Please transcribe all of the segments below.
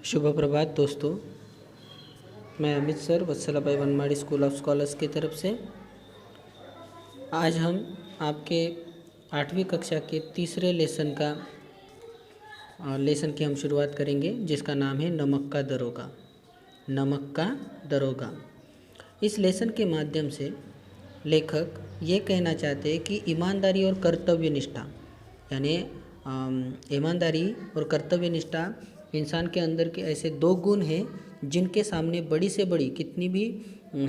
शुभ प्रभात दोस्तों। मैं Amit sir Vatsalabai Wanmadi school of scholars की तरफ से आज हम आपके 8वीं कक्षा के तीसरे लेसन की हम शुरुआत करेंगे, जिसका नाम है नमक का दरोगा। नमक का दरोगा। इस लेसन के माध्यम से लेखक ये कहना चाहते हैं कि ईमानदारी और कर्तव्य निष्ठा, यानी ईमानदारी और कर्तव्य निष्ठा इंसान के अंदर के ऐसे दो गुण हैं जिनके सामने बड़ी से बड़ी कितनी भी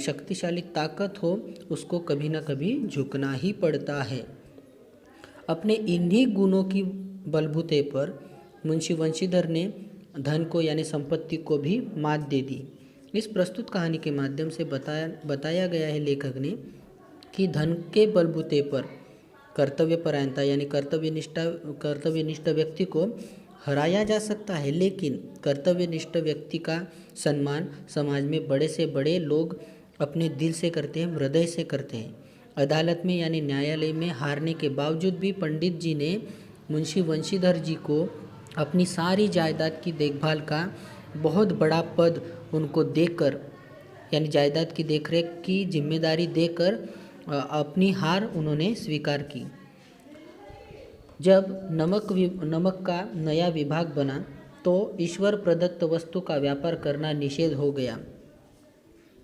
शक्तिशाली ताकत हो, उसको कभी ना कभी झुकना ही पड़ता है। अपने इन्हीं गुणों की बलबूते पर मुंशी वंशीधर ने धन को यानी संपत्ति को भी मात दे दी। इस प्रस्तुत कहानी के माध्यम से बताया गया है लेखक ने कि धन के बलबूते पर कर्तव्यपरायणता यानी कर्तव्यनिष्ठ व्यक्ति को हराया जा सकता है, लेकिन कर्तव्यनिष्ठ व्यक्ति का सम्मान समाज में बड़े से बड़े लोग अपने दिल से करते हैं, हृदय से करते हैं। अदालत में यानी न्यायालय में हारने के बावजूद भी पंडित जी ने मुंशी वंशीधर जी को अपनी सारी जायदाद की देखभाल का बहुत बड़ा पद उनको देकर, यानी जायदाद की देखरेख की जिम्मेदारी देकर अपनी हार उन्होंने स्वीकार की। जब नमक का नया विभाग बना तो ईश्वर प्रदत्त वस्तु का व्यापार करना निषेध हो गया,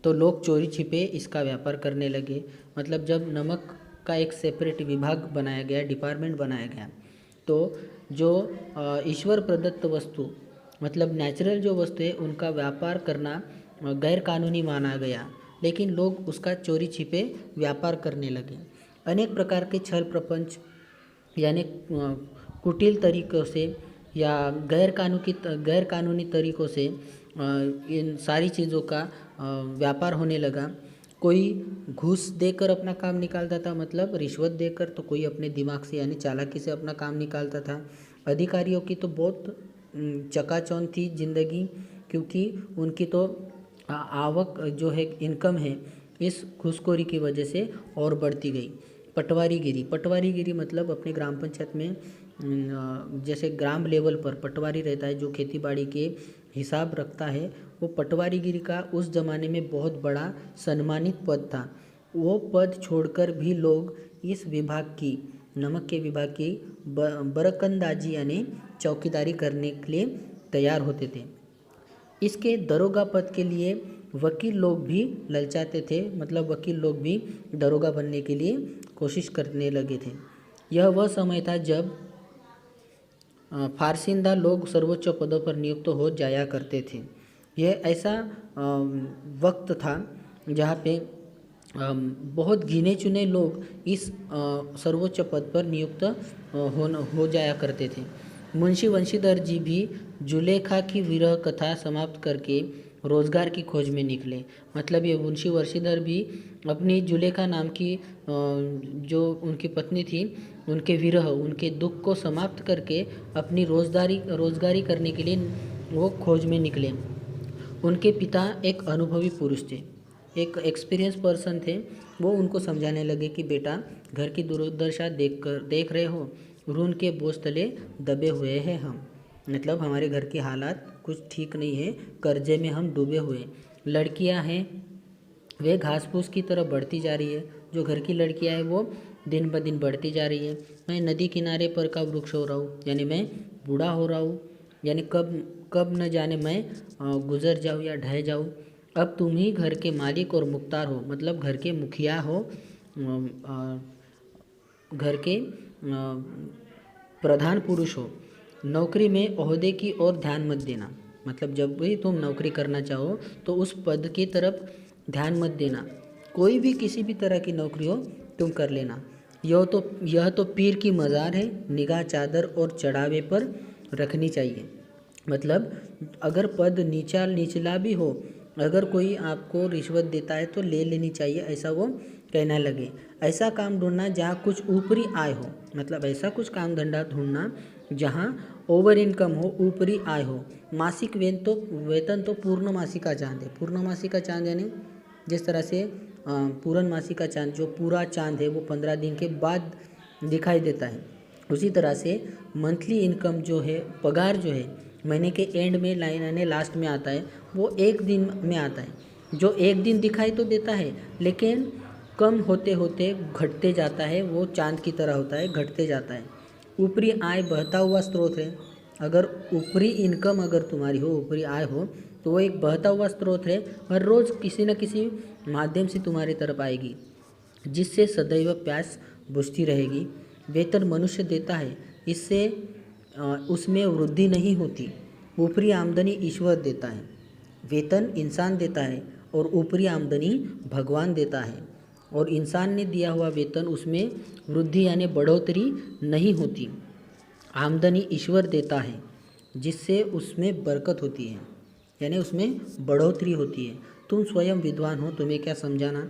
तो लोग चोरी छिपे इसका व्यापार करने लगे। मतलब जब नमक का एक सेपरेट विभाग बनाया गया, डिपार्टमेंट बनाया गया, तो जो ईश्वर प्रदत्त वस्तु मतलब नेचुरल जो वस्तु है उनका व्यापार करना गैर कानूनी माना गया, लेकिन लोग उसका चोरी छिपे व्यापार करने लगे। अनेक प्रकार के छल प्रपंच यानी कुटिल तरीक़ों से या गैर कानूनी तरीक़ों से इन सारी चीज़ों का व्यापार होने लगा। कोई घूस देकर अपना काम निकालता था, मतलब रिश्वत देकर, तो कोई अपने दिमाग से यानी चालाकी से अपना काम निकालता था। अधिकारियों की तो बहुत चकाचौंध थी ज़िंदगी, क्योंकि उनकी तो आवक जो है, इनकम है, इस घूसखोरी की वजह से और बढ़ती गई। पटवारीगिरी मतलब अपने ग्राम पंचायत में जैसे ग्राम लेवल पर पटवारी रहता है जो खेती बाड़ी के हिसाब रखता है, वो पटवारीगिरी का उस ज़माने में बहुत बड़ा सम्मानित पद था। वो पद छोड़कर भी लोग इस विभाग की, नमक के विभाग की बरकंदाजी यानी चौकीदारी करने के लिए तैयार होते थे। इसके दरोगा पद के लिए वकील लोग भी ललचाते थे, मतलब वकील लोग भी दरोगा बनने के लिए कोशिश करने लगे थे। यह वह समय था जब फारसिंदा लोग सर्वोच्च पदों पर नियुक्त हो जाया करते थे। यह ऐसा वक्त था जहाँ पे बहुत गिने चुने लोग इस सर्वोच्च पद पर नियुक्त हो जाया करते थे। मुंशी वंशीधर जी भी जुलेखा की विरह कथा समाप्त करके रोज़गार की खोज में निकले। मतलब ये मुंशी वंशीधर भी अपनी जुलेखा नाम की जो उनकी पत्नी थी, उनके विरह, उनके दुख को समाप्त करके अपनी रोज़गारी करने के लिए वो खोज में निकले। उनके पिता एक अनुभवी पुरुष थे, एक एक्सपीरियंस पर्सन थे। वो उनको समझाने लगे कि बेटा, घर की दुर्दशा देख रहे हो, ऋण के बोझ तले दबे हुए हैं हम, मतलब हमारे घर की हालात कुछ ठीक नहीं है, कर्जे में हम डूबे हुए। लड़कियां हैं वे घास फूस की तरह बढ़ती जा रही है, जो घर की लड़कियां हैं वो दिन ब दिन बढ़ती जा रही है। मैं नदी किनारे पर का वृक्ष हो रहा हूँ, यानी मैं बूढ़ा हो रहा हूँ, यानी कब न जाने मैं गुजर जाऊँ या ढह जाऊँ। अब तुम ही घर के मालिक और मुख्तार हो, मतलब घर के मुखिया हो, घर के प्रधान पुरुष हो। नौकरी में ओहदे की ओर ध्यान मत देना, मतलब जब भी तुम नौकरी करना चाहो तो उस पद की तरफ ध्यान मत देना। कोई भी किसी भी तरह की नौकरी हो तुम कर लेना। यह तो पीर की मज़ार है, निगाह चादर और चढ़ावे पर रखनी चाहिए। मतलब अगर पद निचला भी हो, अगर कोई आपको रिश्वत देता है तो ले लेनी चाहिए, ऐसा वो कहना लगे। ऐसा काम ढूंढना जहाँ कुछ ऊपरी आय हो, मतलब ऐसा कुछ काम धंधा ढूंढना जहाँ ओवर इनकम हो, ऊपरी आय हो। मासिक वेतन तो पूर्णमासी का चांद है। पूर्णमासी का चांद यानी जिस तरह से पूर्णमासी का चांद, जो पूरा चांद है वो 15 दिन के बाद दिखाई देता है, उसी तरह से मंथली इनकम जो है, पगार जो है महीने के एंड में लाइन यानी लास्ट में आता है, वो एक दिन में आता है। जो एक दिन दिखाई तो देता है लेकिन कम होते होते घटते जाता है, वो चांद की तरह होता है, घटते जाता है। ऊपरी आय बहता हुआ स्रोत है। अगर ऊपरी इनकम अगर तुम्हारी हो, ऊपरी आय हो, तो वो एक बहता हुआ स्रोत है, हर रोज़ किसी न किसी माध्यम से तुम्हारी तरफ आएगी, जिससे सदैव प्यास बुझती रहेगी। वेतन मनुष्य देता है, इससे उसमें वृद्धि नहीं होती। ऊपरी आमदनी ईश्वर देता है। वेतन इंसान देता है और ऊपरी आमदनी भगवान देता है। और इंसान ने दिया हुआ वेतन, उसमें वृद्धि यानी बढ़ोतरी नहीं होती। आमदनी ईश्वर देता है, जिससे उसमें बरकत होती है, यानी उसमें बढ़ोतरी होती है। तुम स्वयं विद्वान हो, तुम्हें क्या समझाना।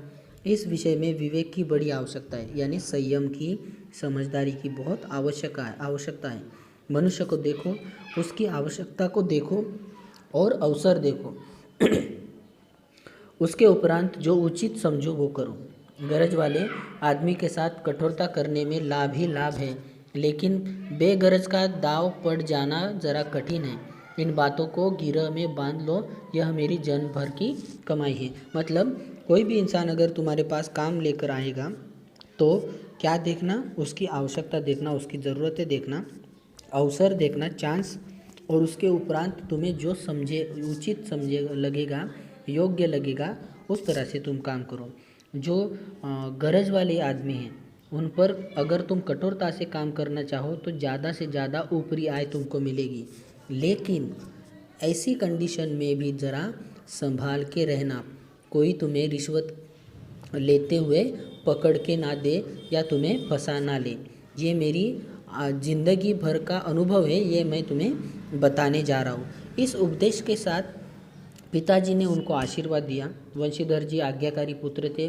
इस विषय में विवेक की बड़ी आवश्यकता है, यानी संयम की, समझदारी की बहुत आवश्यकता है। मनुष्य को देखो, उसकी आवश्यकता को देखो और अवसर देखो, उसके उपरांत जो उचित समझो वो करो। गरज वाले आदमी के साथ कठोरता करने में लाभ ही लाभ है, लेकिन बेगरज का दाव पड़ जाना जरा कठिन है। इन बातों को गिरह में बांध लो, यह मेरी जन्म भर की कमाई है। मतलब कोई भी इंसान अगर तुम्हारे पास काम लेकर आएगा तो क्या देखना, उसकी आवश्यकता देखना, उसकी ज़रूरतें देखना, अवसर देखना, चांस, और उसके उपरांत तुम्हें जो समझे, उचित समझे लगेगा, योग्य लगेगा, उस तरह से तुम काम करो। जो गरज वाले आदमी हैं उन पर अगर तुम कठोरता से काम करना चाहो तो ज़्यादा से ज़्यादा ऊपरी आय तुमको मिलेगी, लेकिन ऐसी कंडीशन में भी ज़रा संभाल के रहना। कोई तुम्हें रिश्वत लेते हुए पकड़ के ना दे या तुम्हें फंसा ना ले। ये मेरी ज़िंदगी भर का अनुभव है, ये मैं तुम्हें बताने जा रहा हूँ। इस उपदेश के साथ पिताजी ने उनको आशीर्वाद दिया। वंशीधर जी आज्ञाकारी पुत्र थे,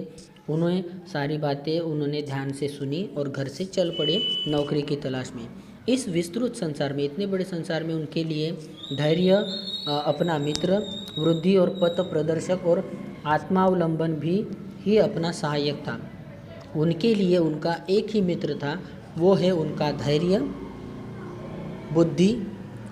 उन्होंने सारी बातें उन्होंने ध्यान से सुनी और घर से चल पड़े नौकरी की तलाश में। इस विस्तृत संसार में, इतने बड़े संसार में उनके लिए धैर्य, अपना मित्र, वृद्धि और पथ प्रदर्शक और आत्मावलंबन भी ही अपना सहायक था। उनके लिए उनका एक ही मित्र था, वो है उनका धैर्य, बुद्धि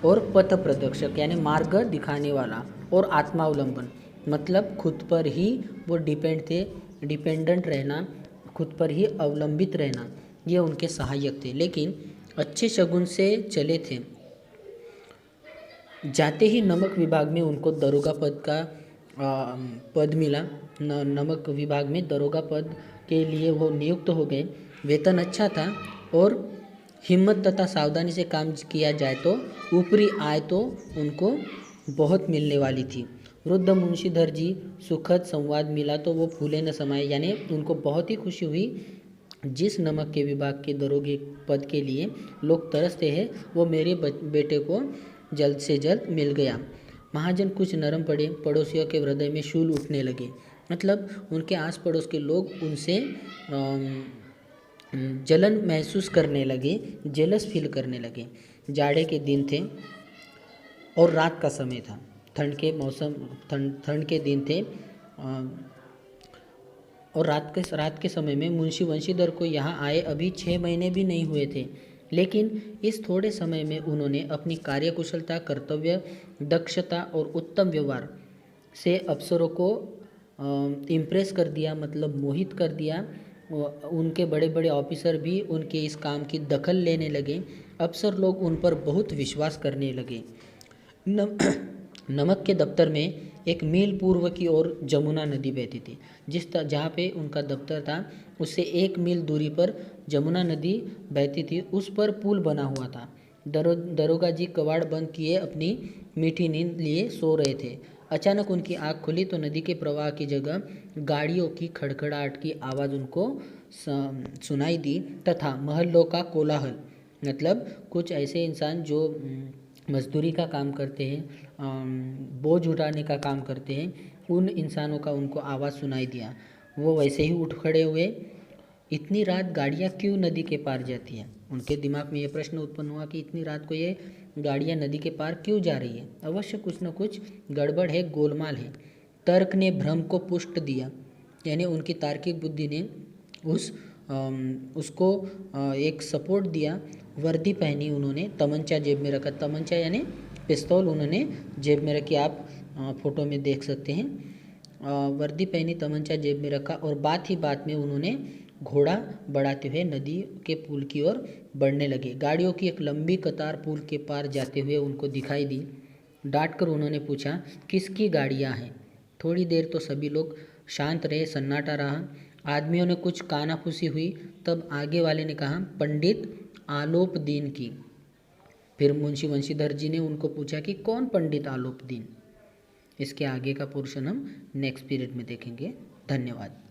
और पथ प्रदर्शक, यानी मार्ग दिखाने वाला, और आत्मावलंबन मतलब खुद पर ही वो डिपेंडेंट रहना, खुद पर ही अवलंबित रहना, ये उनके सहायक थे। लेकिन अच्छे शगुन से चले थे। जाते ही नमक विभाग में उनको दरोगा पद का पद मिला। नमक विभाग में दरोगा पद के लिए वो नियुक्त हो गए। वेतन अच्छा था और हिम्मत तथा सावधानी से काम किया जाए तो ऊपरी आय तो उनको बहुत मिलने वाली थी। वृद्ध मुंशीधर जी सुखद संवाद मिला तो वो फूले न समाये, यानी उनको बहुत ही खुशी हुई। जिस नमक के विभाग के दरोगे पद के लिए लोग तरसते हैं, वो मेरे बेटे को जल्द से जल्द मिल गया। महाजन कुछ नरम पड़े, पड़ोसियों के हृदय में शूल उठने लगे। मतलब उनके आस पड़ोस के लोग उनसे जलन महसूस करने लगे, जेलस फील करने लगे। जाड़े के दिन थे और रात का समय था। ठंड के दिन थे और रात के समय में मुंशी वंशीधर को यहाँ आए अभी 6 महीने भी नहीं हुए थे, लेकिन इस थोड़े समय में उन्होंने अपनी कार्यकुशलता, कर्तव्य दक्षता और उत्तम व्यवहार से अफसरों को इम्प्रेस कर दिया, मतलब मोहित कर दिया। उनके बड़े बड़े ऑफिसर भी उनके इस काम की दखल लेने लगे। अफसर लोग उन पर बहुत विश्वास करने लगे। नमक के दफ्तर में एक मील पूर्व की ओर जमुना नदी बहती थी। जहाँ पे उनका दफ्तर था उससे 1 मील दूरी पर जमुना नदी बहती थी। उस पर पुल बना हुआ था। दरोगा जी कबाड़ बंद किए अपनी मीठी नींद लिए सो रहे थे। अचानक उनकी आँख खुली तो नदी के प्रवाह की जगह गाड़ियों की खड़खड़ाहट की आवाज़ उनको सुनाई दी तथा महल्लों का कोलाहल, मतलब कुछ ऐसे इंसान जो मजदूरी का काम करते हैं, बोझ उठाने का काम करते हैं, उन इंसानों का उनको आवाज़ सुनाई दिया। वो वैसे ही उठ खड़े हुए। इतनी रात गाड़ियाँ क्यों नदी के पार जाती हैं? उनके दिमाग में ये प्रश्न उत्पन्न हुआ कि इतनी रात को ये गाड़ियाँ नदी के पार क्यों जा रही है? अवश्य कुछ न कुछ गड़बड़ है, गोलमाल है। तर्क ने भ्रम को पुष्ट दिया, यानी उनकी तार्किक बुद्धि ने उसको एक सपोर्ट दिया। वर्दी पहनी उन्होंने, तमंचा जेब में रखा। तमंचा यानी पिस्तौल उन्होंने जेब में रखी, आप फोटो में देख सकते हैं। वर्दी पहनी, तमंचा जेब में रखा और बात ही बात में उन्होंने घोड़ा बढ़ाते हुए नदी के पुल की ओर बढ़ने लगे। गाड़ियों की एक लंबी कतार पुल के पार जाते हुए उनको दिखाई दी। डांट कर उन्होंने पूछा, किसकी गाड़ियाँ हैं? थोड़ी देर तो सभी लोग शांत रहे, सन्नाटा रहा। आदमियों ने कुछ कानाफूसी हुई। तब आगे वाले ने कहा, पंडित आलोप दीन की। फिर मुंशी वंशीधर जी ने उनको पूछा कि कौन पंडित आलोप दीन? इसके आगे का पोर्शन हम नेक्स्ट पीरियड में देखेंगे। धन्यवाद।